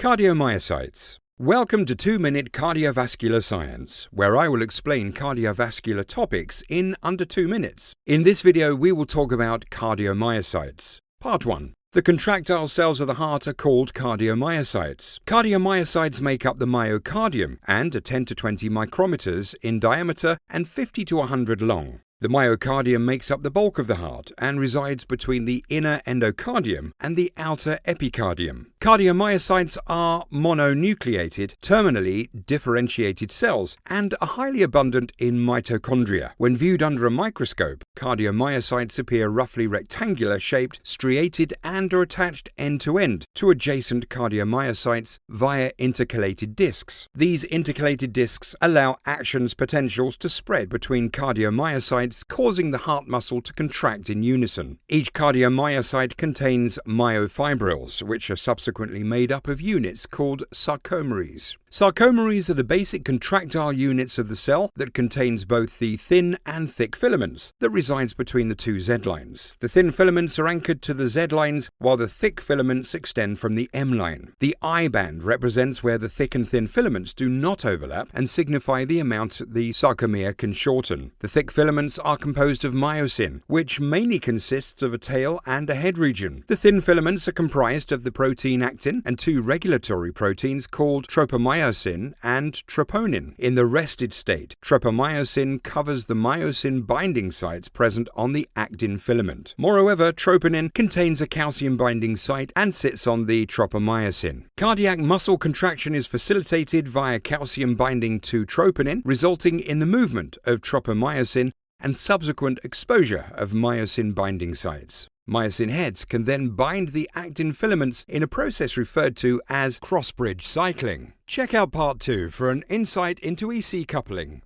Cardiomyocytes. Welcome to 2-Minute Cardiovascular Science, where I will explain cardiovascular topics in under 2 minutes. In this video, we will talk about cardiomyocytes. Part 1. The contractile cells of the heart are called cardiomyocytes. Cardiomyocytes make up the myocardium and are 10 to 20 micrometers in diameter and 50 to 100 long. The myocardium makes up the bulk of the heart and resides between the inner endocardium and the outer epicardium. Cardiomyocytes are mononucleated, terminally differentiated cells and are highly abundant in mitochondria. When viewed under a microscope, cardiomyocytes appear roughly rectangular shaped, striated and are attached end to end to adjacent cardiomyocytes via intercalated discs. These intercalated discs allow actions potentials to spread between cardiomyocytes, causing the heart muscle to contract in unison. Each cardiomyocyte contains myofibrils, which are subsequently made up of units called sarcomeres. Sarcomeres are the basic contractile units of the cell that contains both the thin and thick filaments that resides between the two Z-lines. The thin filaments are anchored to the Z-lines, while the thick filaments extend from the M-line. The I-band represents where the thick and thin filaments do not overlap and signify the amount the sarcomere can shorten. The thick filaments are composed of myosin, which mainly consists of a tail and a head region. The thin filaments are comprised of the protein actin and two regulatory proteins called tropomyosin and troponin. In the rested state, tropomyosin covers the myosin binding sites present on the actin filament. Moreover, troponin contains a calcium binding site and sits on the tropomyosin. Cardiac muscle contraction is facilitated via calcium binding to troponin, resulting in the movement of tropomyosin and subsequent exposure of myosin binding sites. Myosin heads can then bind the actin filaments in a process referred to as cross-bridge cycling. Check out Part 2 for an insight into EC coupling.